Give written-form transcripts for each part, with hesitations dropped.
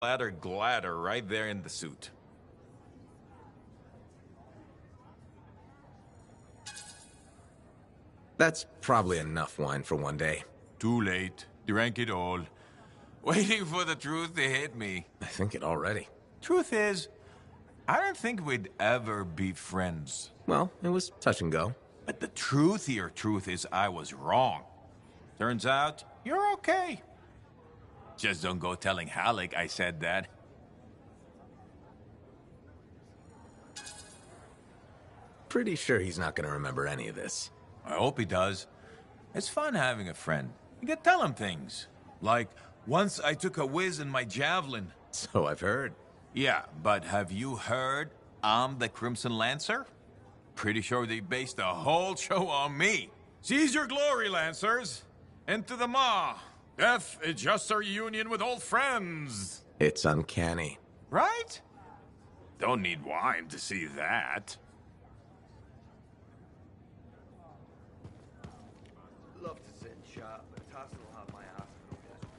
Gladder right there in the suit. That's probably enough wine for one day. Too late. Drank it all. Waiting for the truth to hit me. I think it already. Truth is, I don't think we'd ever be friends. Well, it was touch and go. But the truthier truth is I was wrong. Turns out, you're okay. Just don't go telling Halleck I said that. Pretty sure he's not gonna remember any of this. I hope he does. It's fun having a friend. You can tell him things. Like, once I took a whiz in my javelin. So I've heard. Yeah, but have you heard I'm the Crimson Lancer? Pretty sure they based the whole show on me. Seize your glory, Lancers! Into the maw! Death is just a reunion with old friends! It's uncanny. Right? Don't need wine to see that. Love to sit and chat, but Tassin will have my ass if I don't get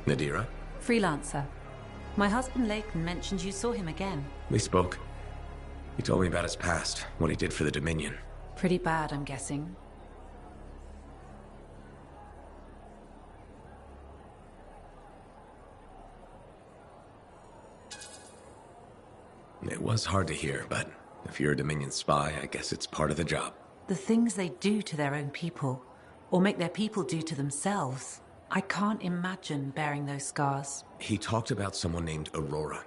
Nadira? Freelancer. My husband Leighton mentioned you saw him again. We spoke. He told me about his past, what he did for the Dominion. Pretty bad, I'm guessing. It was hard to hear, but if you're a Dominion spy, I guess it's part of the job. The things they do to their own people, or make their people do to themselves. I can't imagine bearing those scars. He talked about someone named Aurora.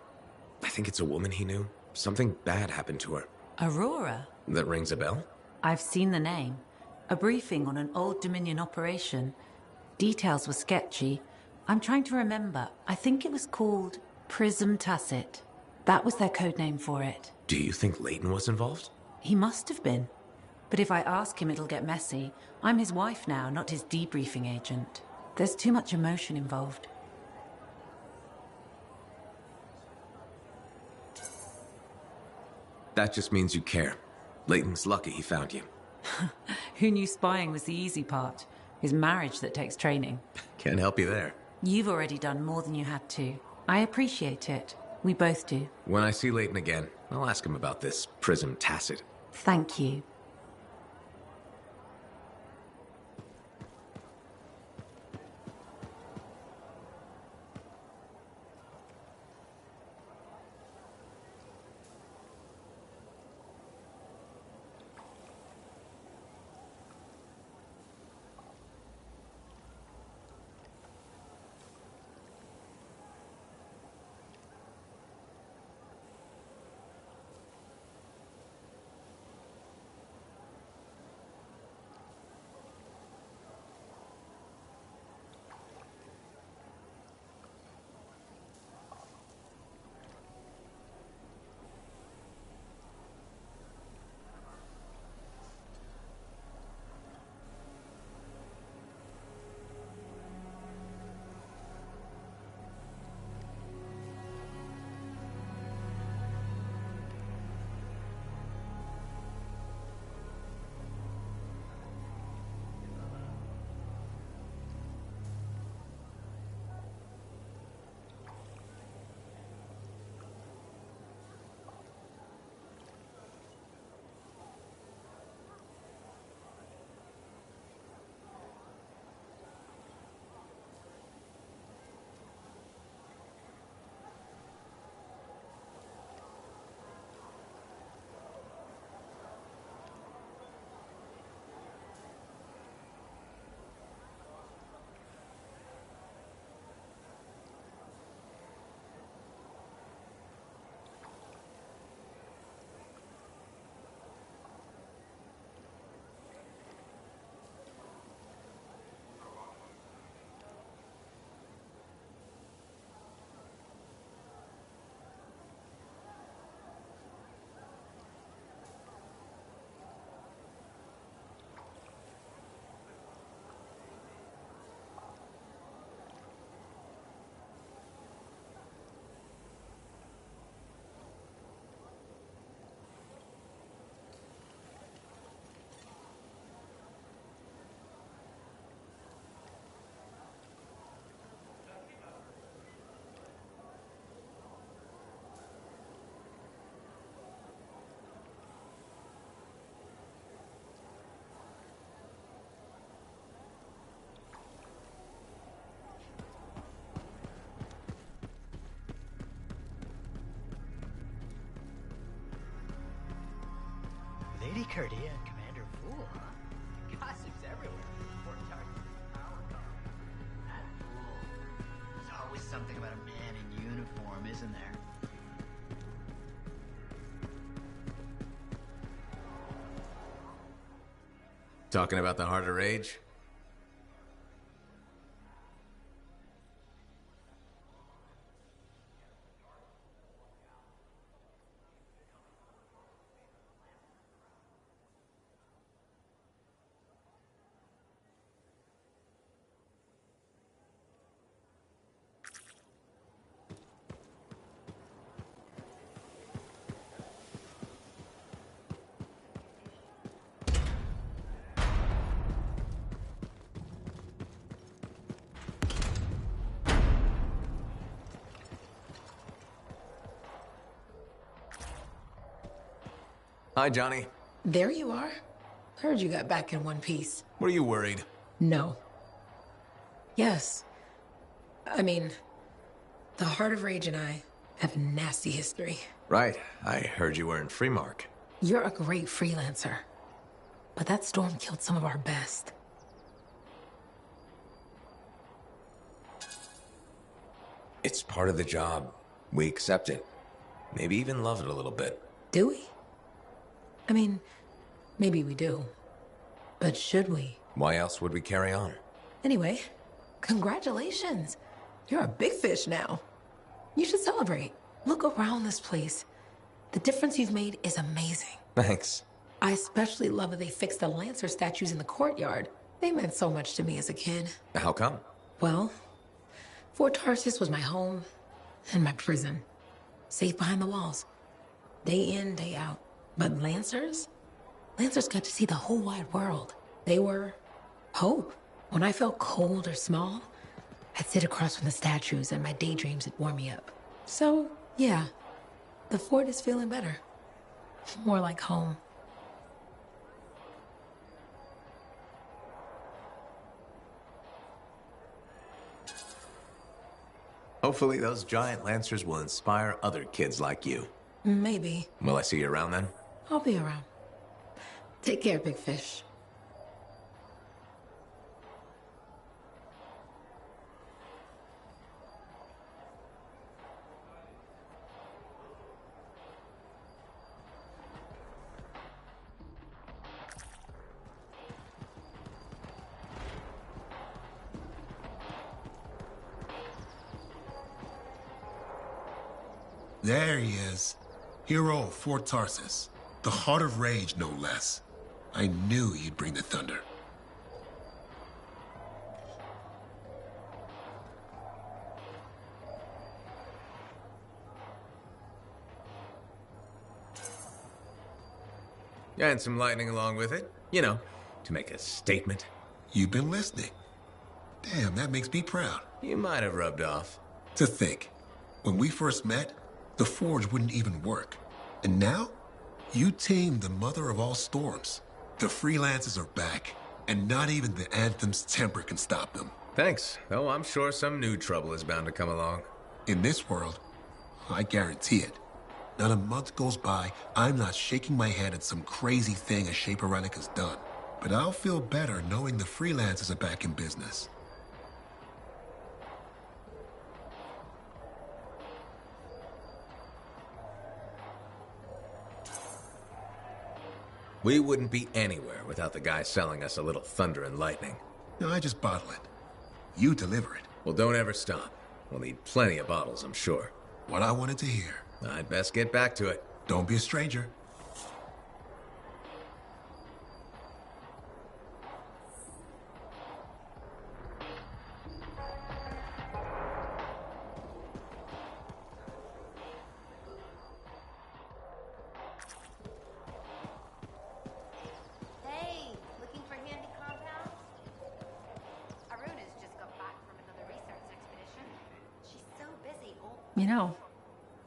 I think it's a woman he knew. Something bad happened to her. Aurora? That rings a bell? I've seen the name. A briefing on an old Dominion operation. Details were sketchy. I'm trying to remember. I think it was called Prism Tacit. That was their code name for it. Do you think Leighton was involved? He must have been. But if I ask him, it'll get messy. I'm his wife now, not his debriefing agent. There's too much emotion involved. That just means you care. Leighton's lucky he found you. Who knew spying was the easy part? His marriage that takes training. Can't help you there. You've already done more than you had to. I appreciate it. We both do. When I see Leighton again, I'll ask him about this Prism Tacit. Thank you. Lady Cardia and Commander Fool, huh? Gossip's everywhere. Fort Tarsis' power couple. That Fool. There's always something about a man in uniform, isn't there? Talking about the Heart of Rage? Hi, Johnny. There you are. Heard you got back in one piece. Were you worried? No. Yes. I mean, the Heart of Rage and I have a nasty history. Right. I heard you were in Freemark. You're a great freelancer. But that storm killed some of our best. It's part of the job. We accept it. Maybe even love it a little bit. Do we? I mean, maybe we do. But should we? Why else would we carry on? Anyway, congratulations. You're a big fish now. You should celebrate. Look around this place. The difference you've made is amazing. Thanks. I especially love that they fixed the Lancer statues in the courtyard. They meant so much to me as a kid. How come? Well, Fort Tarsis was my home and my prison. Safe behind the walls. Day in, day out. But Lancers got to see the whole wide world. They were hope. When I felt cold or small, I'd sit across from the statues and my daydreams would warm me up. So, yeah, the fort is feeling better. More like home. Hopefully those giant lancers will inspire other kids like you. Maybe. Will I see you around then? I'll be around. Take care, big fish. There he is. Hero of Fort Tarsis. The Heart of Rage, no less. I knew you'd bring the thunder. And some lightning along with it. You know, to make a statement. You've been listening. Damn, that makes me proud. You might have rubbed off. To think, when we first met, the forge wouldn't even work. And now, you tamed the mother of all storms. The freelancers are back, and not even the Anthem's temper can stop them. Thanks, though I'm sure some new trouble is bound to come along. In this world, I guarantee it. Not a month goes by, I'm not shaking my head at some crazy thing a Shaper Relic has done. But I'll feel better knowing the freelancers are back in business. We wouldn't be anywhere without the guy selling us a little thunder and lightning. No, I just bottle it. You deliver it. Well, don't ever stop. We'll need plenty of bottles, I'm sure. What I wanted to hear. I'd best get back to it. Don't be a stranger. Hey, looking for handy compounds? Aruna's just got back from another research expedition. She's so busy. You know,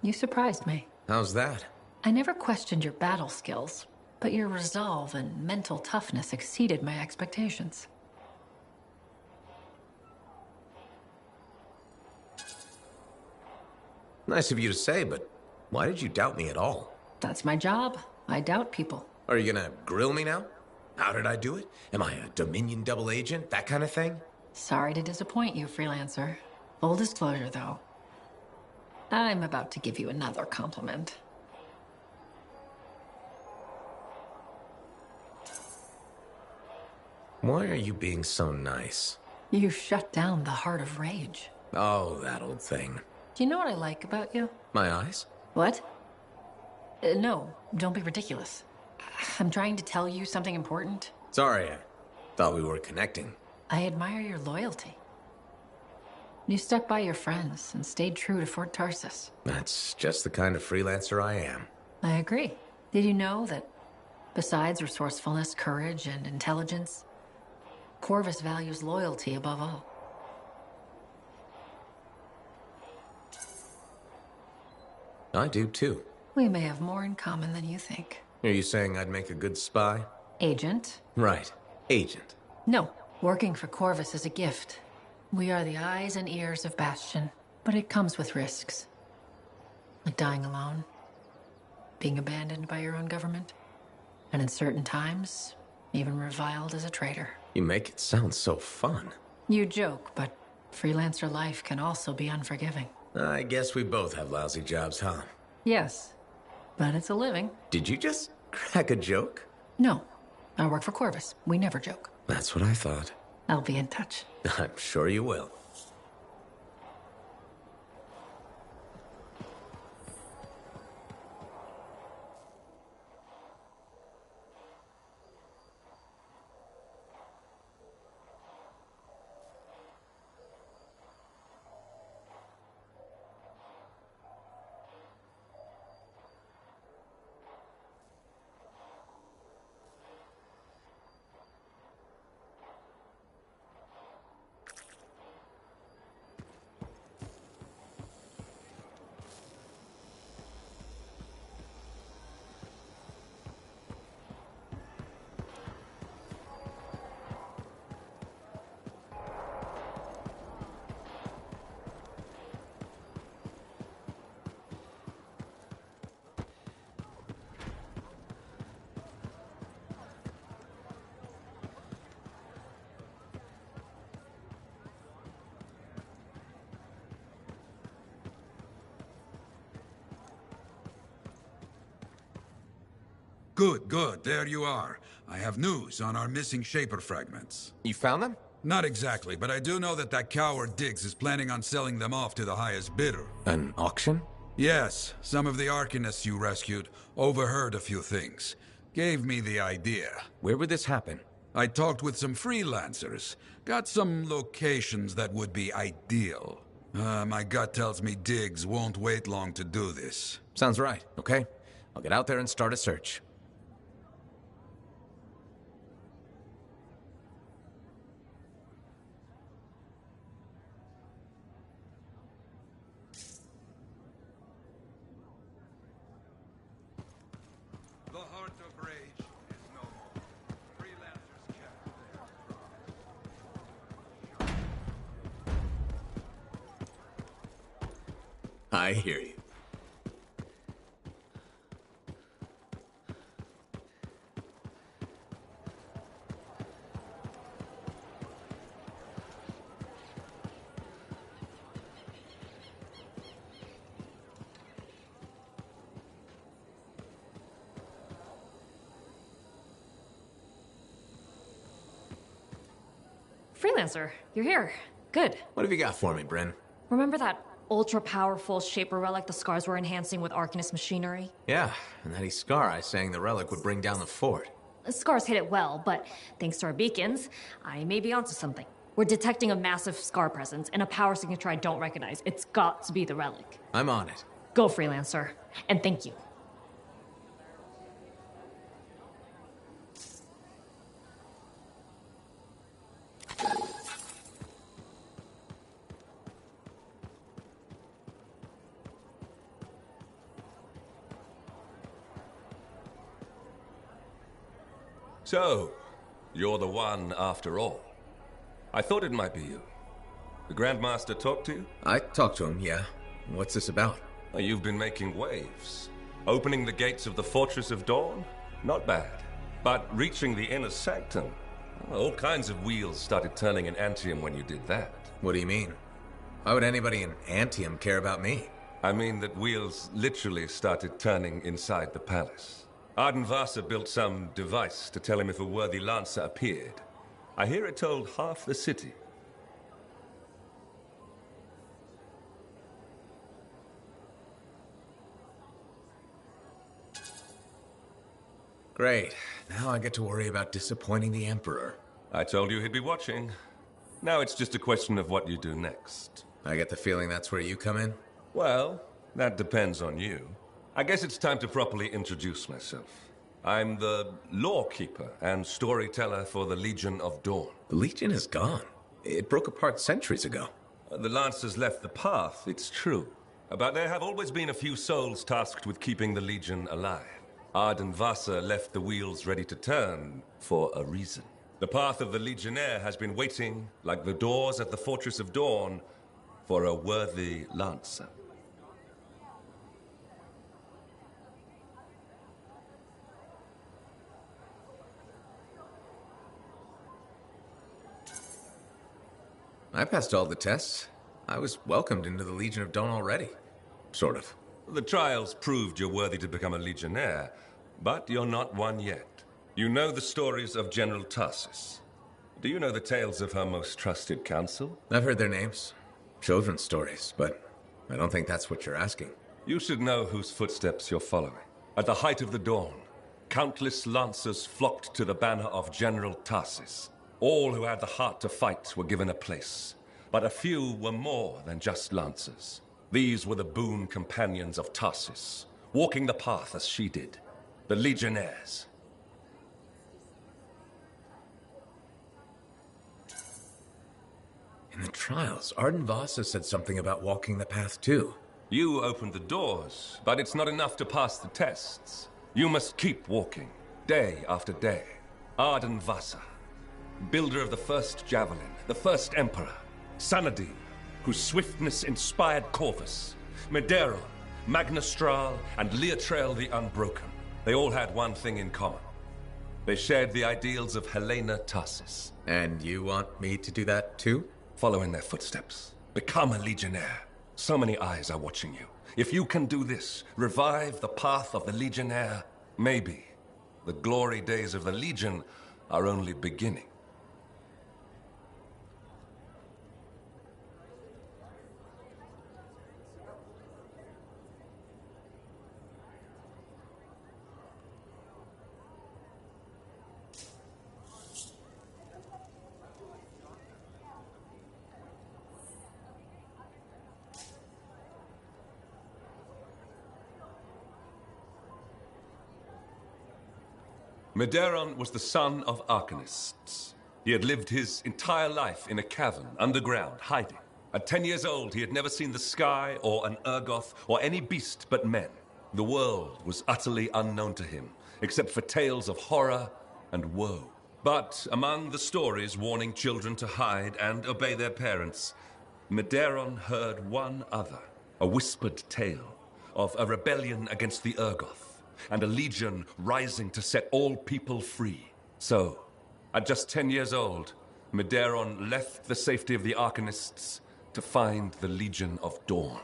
you surprised me. How's that? I never questioned your battle skills, but your resolve and mental toughness exceeded my expectations. Nice of you to say, but why did you doubt me at all? That's my job. I doubt people. Are you gonna grill me now? How did I do it? Am I a Dominion double agent? That kind of thing? Sorry to disappoint you, freelancer. Full disclosure, though. I'm about to give you another compliment. Why are you being so nice? You shut down the heart of rage. Oh, that old thing. Do you know what I like about you? My eyes? What? No, don't be ridiculous. I'm trying to tell you something important. Sorry, I thought we were connecting. I admire your loyalty. You stuck by your friends and stayed true to Fort Tarsis. That's just the kind of freelancer I am. I agree. Did you know that besides resourcefulness, courage, and intelligence, Corvus values loyalty above all? I do too. We may have more in common than you think. Are you saying I'd make a good spy? Agent? Right. Agent. No. Working for Corvus is a gift. We are the eyes and ears of Bastion, but it comes with risks. Like dying alone, being abandoned by your own government, and in certain times, even reviled as a traitor. You make it sound so fun. You joke, but freelancer life can also be unforgiving. I guess we both have lousy jobs, huh? Yes, but it's a living. Did you just crack a joke? No, I work for Corvus. We never joke. That's what I thought. I'll be in touch. I'm sure you will. Good, good. There you are. I have news on our missing Shaper fragments. You found them? Not exactly, but I do know that coward Diggs is planning on selling them off to the highest bidder. An auction? Yes, some of the Arcanists you rescued overheard a few things. Gave me the idea. Where would this happen? I talked with some freelancers. Got some locations that would be ideal. My gut tells me Diggs won't wait long to do this. Sounds right, okay? I'll get out there and start a search. The heart of rage is no more. Freelancers kept their I hear you. Freelancer, you're here. Good. What have you got for me, Bryn? Remember that ultra-powerful Shaper relic the Scars were enhancing with Arcanist machinery? Yeah, and that Scar I saying the relic would bring down the fort. The Scars hit it well, but thanks to our beacons, I may be onto something. We're detecting a massive Scar presence and a power signature I don't recognize. It's got to be the relic. I'm on it. Go, Freelancer. And thank you. So, you're the one after all. I thought it might be you. The Grandmaster talked to you? I talked to him, yeah. What's this about? You've been making waves. Opening the gates of the Fortress of Dawn? Not bad. But reaching the inner sanctum, all kinds of wheels started turning in Antium when you did that. What do you mean? Why would anybody in Antium care about me? I mean that wheels literally started turning inside the palace. Ardenvasa built some device to tell him if a worthy lancer appeared. I hear it told half the city. Great. Now I get to worry about disappointing the Emperor. I told you he'd be watching. Now it's just a question of what you do next. I get the feeling that's where you come in? Well, that depends on you. I guess it's time to properly introduce myself. I'm the lawkeeper and storyteller for the Legion of Dawn. The Legion is gone. It broke apart centuries ago. The Lancers left the path, it's true. But there have always been a few souls tasked with keeping the Legion alive. Ardenvasa left the wheels ready to turn for a reason. The path of the Legionnaire has been waiting, like the doors at the Fortress of Dawn, for a worthy Lancer. I passed all the tests. I was welcomed into the Legion of Dawn already. Sort of. The trials proved you're worthy to become a Legionnaire, but you're not one yet. You know the stories of General Tarsus. Do you know the tales of her most trusted council? I've heard their names. Children's stories, but I don't think that's what you're asking. You should know whose footsteps you're following. At the height of the dawn, countless lancers flocked to the banner of General Tarsus. All who had the heart to fight were given a place, but a few were more than just lancers. These were the boon companions of Tarsus, walking the path as she did, the Legionnaires. In the trials, Ardenvasa said something about walking the path too. You opened the doors, but it's not enough to pass the tests. You must keep walking, day after day. Ardenvasa, builder of the first javelin, the first emperor, Sanadin, whose swiftness inspired Corvus, Medeiros, Magnastral, and Leotrail the Unbroken. They all had one thing in common. They shared the ideals of Helena Tarsus. And you want me to do that too? Follow in their footsteps. Become a Legionnaire. So many eyes are watching you. If you can do this, revive the path of the Legionnaire, maybe the glory days of the Legion are only beginning. Medeiros was the son of arcanists. He had lived his entire life in a cavern, underground, hiding. At 10 years old, he had never seen the sky, or an Urgoth, or any beast but men. The world was utterly unknown to him, except for tales of horror and woe. But among the stories warning children to hide and obey their parents, Medeiros heard one other, a whispered tale of a rebellion against the Urgoth, and a legion rising to set all people free. So, at just 10 years old, Medeiros left the safety of the Arcanists to find the Legion of Dawn.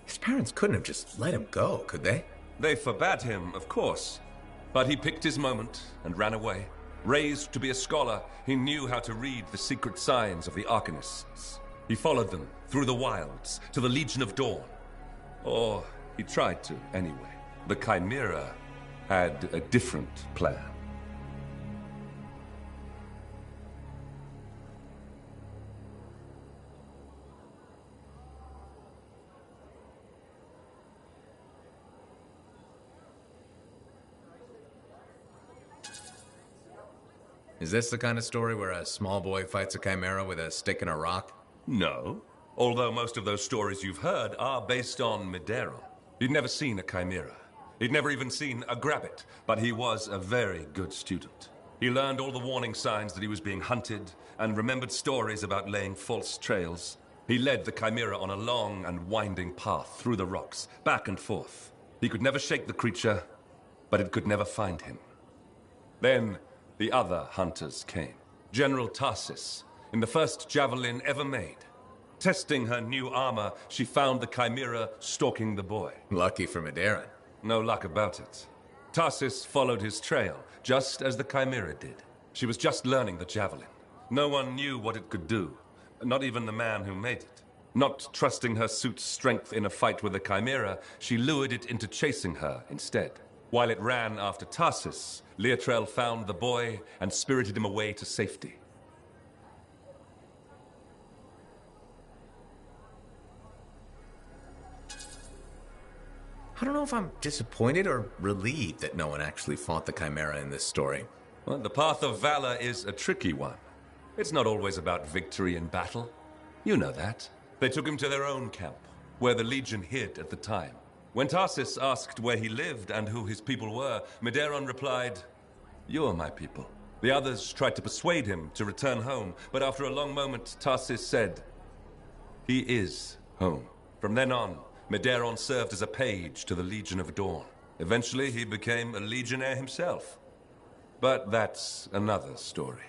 His parents couldn't have just let him go, could they? They forbade him, of course. But he picked his moment and ran away. Raised to be a scholar, he knew how to read the secret signs of the Arcanists. He followed them through the wilds to the Legion of Dawn. Or he tried to, anyway. The Chimera had a different plan. Is this the kind of story where a small boy fights a chimera with a stick and a rock? No. Although most of those stories you've heard are based on Medeiros. You'd never seen a chimera. He'd never even seen a grabbit, but he was a very good student. He learned all the warning signs that he was being hunted and remembered stories about laying false trails. He led the Chimera on a long and winding path through the rocks, back and forth. He could never shake the creature, but it could never find him. Then the other hunters came. General Tarsis, in the first javelin ever made. Testing her new armor, she found the Chimera stalking the boy. Lucky for Medeiros. No luck about it. Tarsis followed his trail, just as the Chimera did. She was just learning the javelin. No one knew what it could do, not even the man who made it. Not trusting her suit's strength in a fight with the Chimera, she lured it into chasing her instead. While it ran after Tarsis, Leotrel found the boy and spirited him away to safety. I don't know if I'm disappointed or relieved that no one actually fought the Chimera in this story. Well, the path of valor is a tricky one. It's not always about victory in battle. You know that. They took him to their own camp, where the Legion hid at the time. When Tarsis asked where he lived and who his people were, Medeiros replied, "You're my people." The others tried to persuade him to return home, but after a long moment, Tarsis said, "He is home." From then on, Medeiros served as a page to the Legion of Dawn. Eventually, he became a legionnaire himself. But that's another story.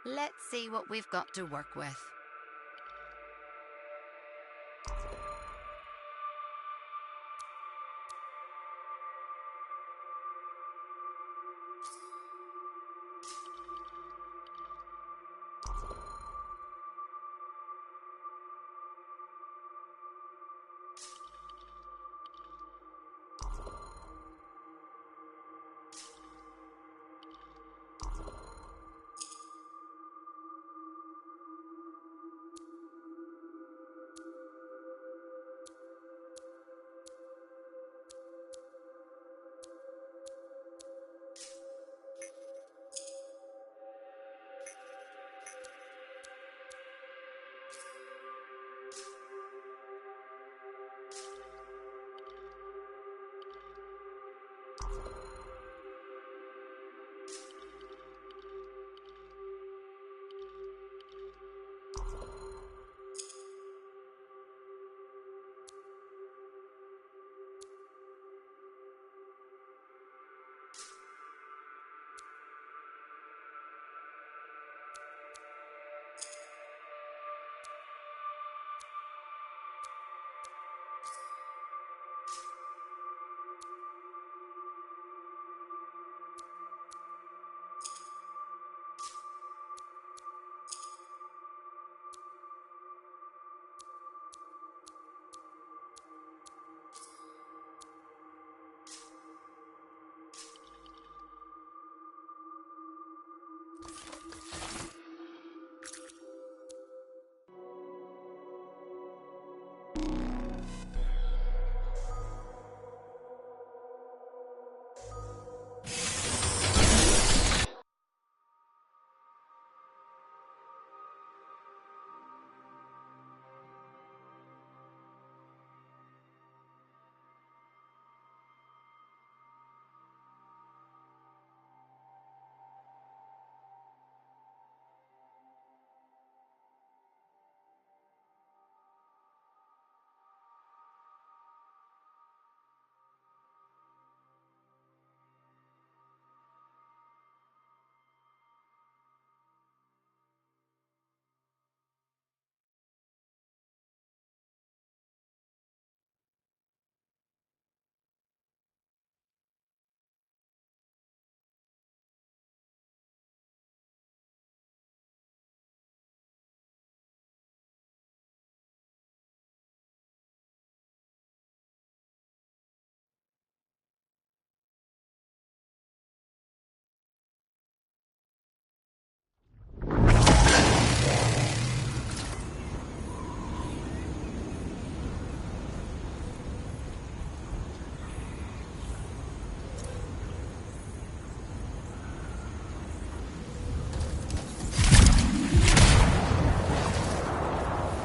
Let's see what we've got to work with.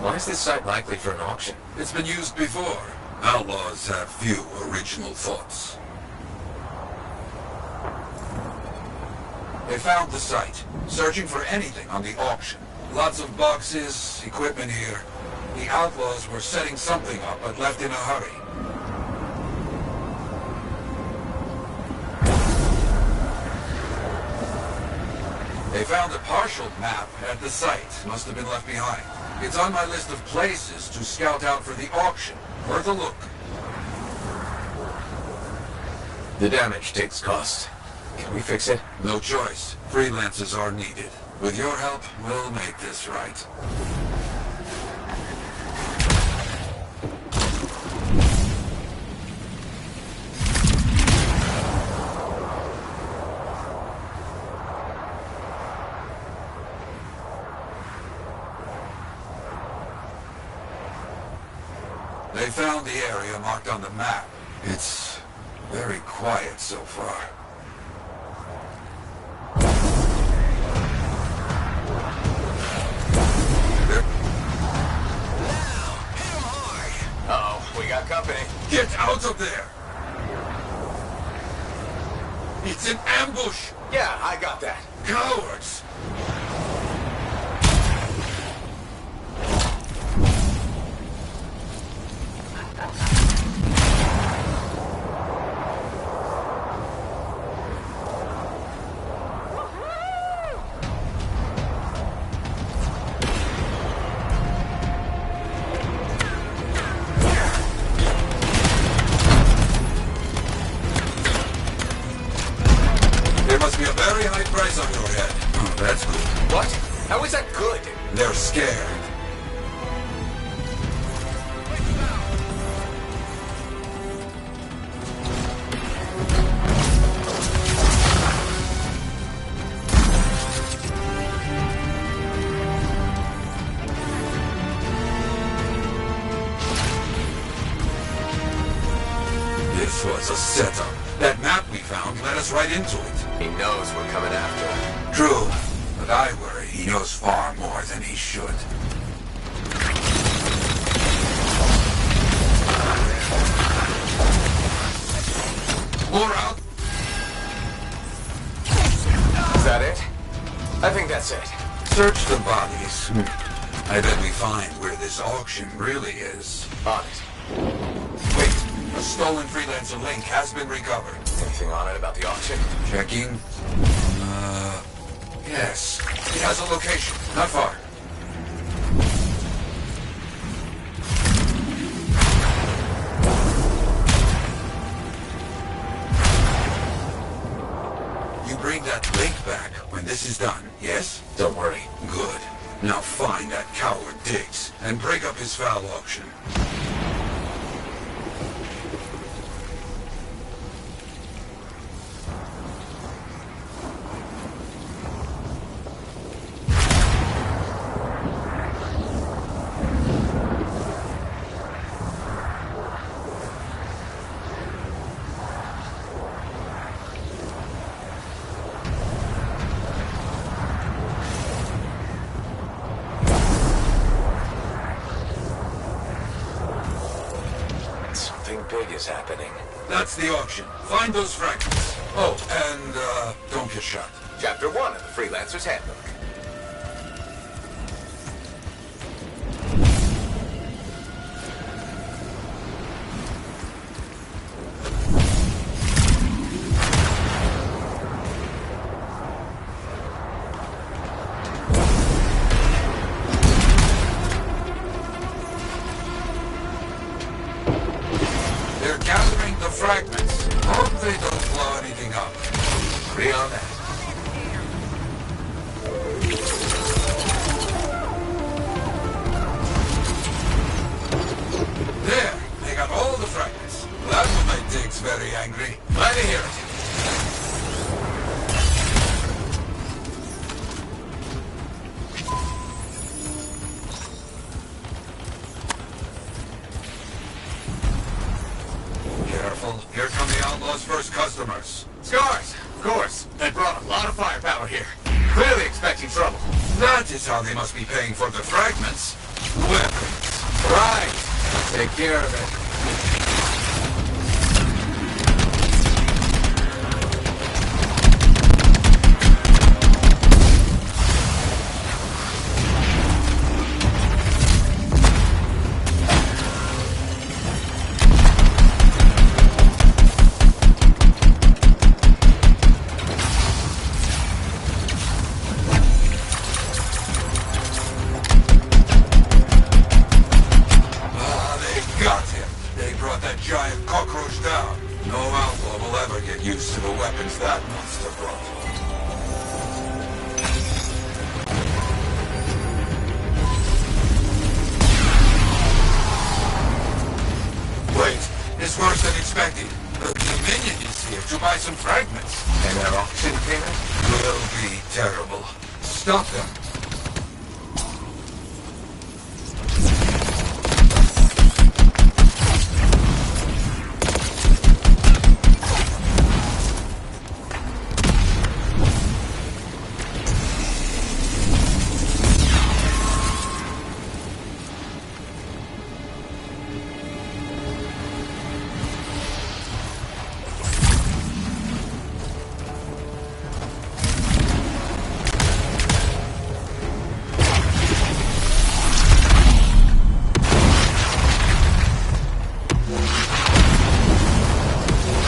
Why is this site likely for an auction? It's been used before. Outlaws have few original thoughts. They found the site, searching for anything on the auction. Lots of boxes, equipment here. The outlaws were setting something up, but left in a hurry. They found a partial map at the site. Must have been left behind. It's on my list of places to scout out for the auction. Worth a look. The damage takes cost. Can we fix it? No choice. Freelancers are needed. With your help, we'll make this right. They found the area marked on the map. It's very quiet so far. Uh-oh, we got company. Get out of there! It's an ambush! Yeah, I got that. Cowards! must be a very high price on your head. Oh, that's good. What? How is that good? They're scared. This was a setup. That map we found led us right into it. He knows we're coming after him. True, but I worry he knows far more than he should. More out. Is that it? I think that's it. Search the bodies. I bet we find where this auction really is. On it. Wait, a stolen freelancer link has been recovered. Anything on it about the auction? Checking. Yes. It has a location. Not far. You bring that link back when this is done, yes? Don't worry. Good. Now find that coward Diggs and break up his foul auction. Something big is happening. That's the auction. Find those fragments. Oh, and, don't get shot. Chapter 1 of the Freelancer's Handbook. They're gathering the fragments. Hope they don't blow anything up. Agree on that. There, they got all the fragments. That will make Diggs very angry. Glad to hear it. Careful. Here come the Outlaw's first customers. Scars, of course. They brought a lot of firepower here. Clearly expecting trouble. That is how they must be paying for the fragments. Weapons. Right. Take care of it. Ah, they got him. They brought that giant cockroach down. No outlaw will ever get used to the weapons that monster brought. Wait, it's worse than expected. The Dominion is here to buy some fragments. And our auction payment? Will be terrible. Stop them.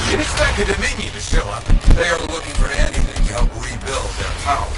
You'd expect the Dominion to show up. They are looking for anything to help rebuild their power.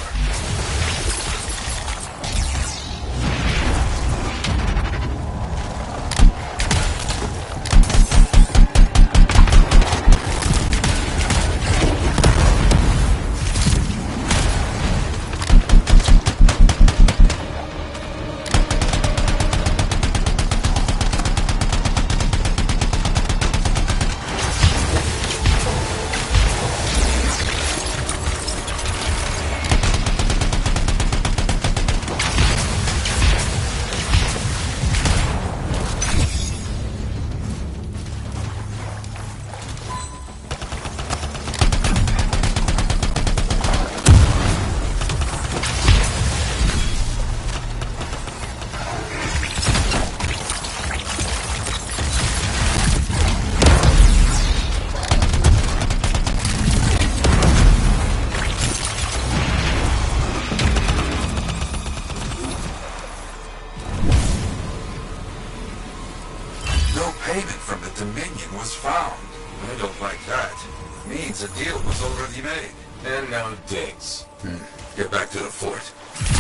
means a deal was already made. And now digs. Get back to the fort.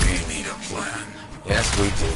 We need a plan. Yes, we do.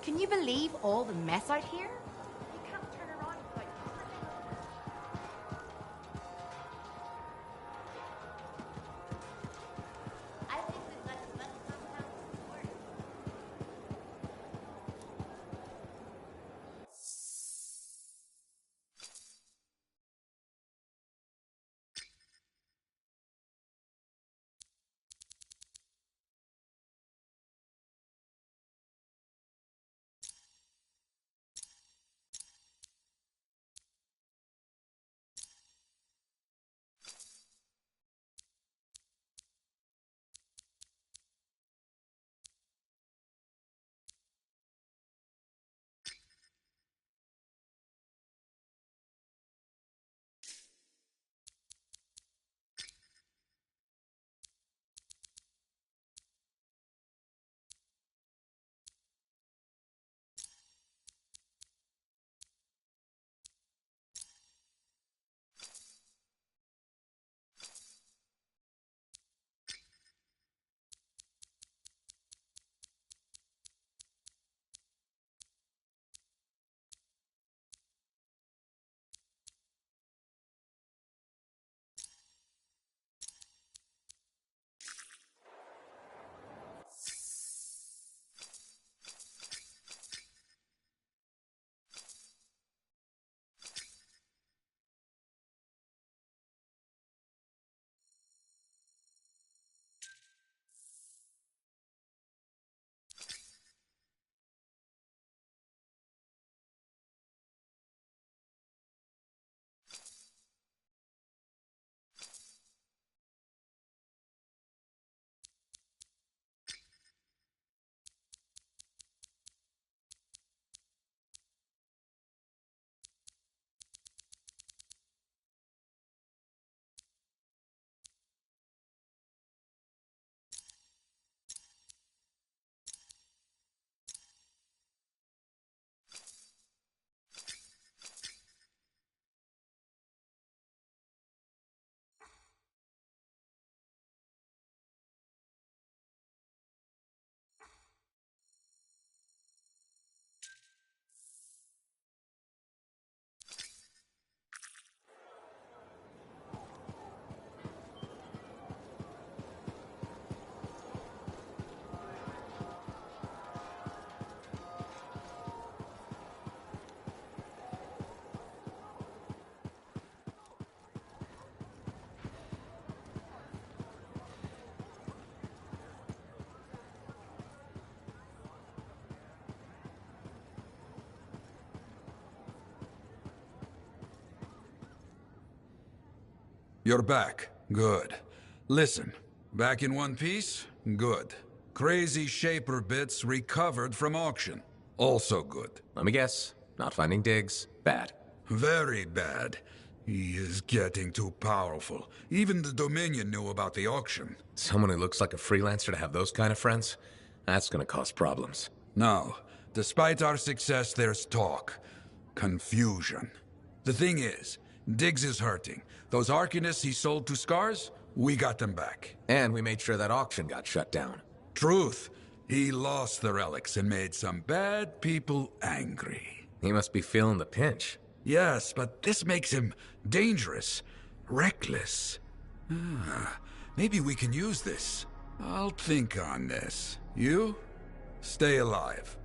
Can you believe all the mess out here? You can't turn around without... I think we've got as much compound support. You're back. Good. Listen, back in one piece? Good. Crazy Shaper bits recovered from auction. Also good. Let me guess. Not finding Diggs. Bad. Very bad. He is getting too powerful. Even the Dominion knew about the auction. Someone who looks like a freelancer to have those kind of friends? That's gonna cause problems. Now, despite our success, there's talk. Confusion. The thing is, Diggs is hurting. Those Arcanists he sold to Scars, we got them back. And we made sure that auction got shut down. Truth. He lost the relics and made some bad people angry. He must be feeling the pinch. Yes, but this makes him dangerous. Reckless. Maybe we can use this. I'll think on this. You? Stay alive.